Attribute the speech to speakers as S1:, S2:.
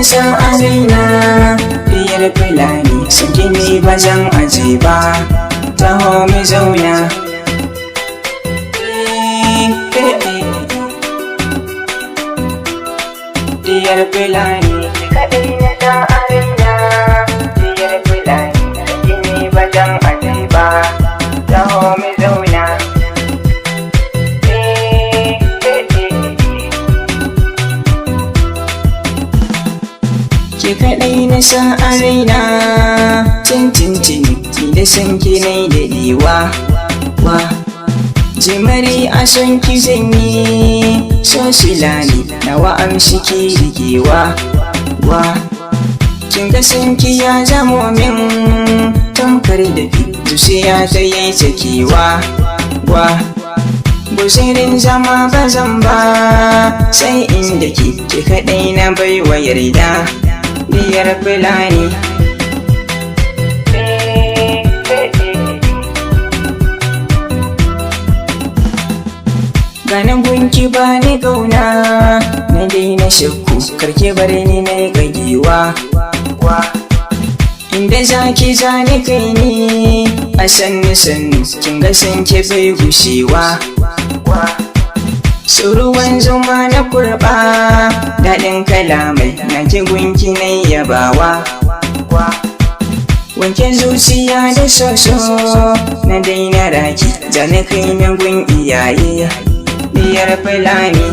S1: san a raina diyar Fulani, sanki ne ba zan aje ba, taho mu zauna. Diyar Fulani, kaɗai na san a raina diyar Fulani, sanki ne ba zan aje ba, taho mu zauna. Ke kaɗai na san a raina, tintintin da san ki nai daɗewa wa. Jimari a son ki zanyi, so silani nawa amshi ki rigewa wa. Kin ga san ki ya zamo min tamkar da zuciya ta yi sakewa wa. Guzirin zama ba zan ba, sai inda ke kaɗai na baiwa yarda diyar Fulani. Ganin gunki ba ni gauna, na daina shakku karke bare ni na yi gagewa wa. Inda zaki zani kai ni a sannu sannu, kin ga san ke bai gushewa wa. Suruwan zuma na kurɓa, daɗin kalamai na ki gunki na yabawa wa. Wanke zuciya da soso, na daina raki, zane kai na gun iyaye diyar Fulani.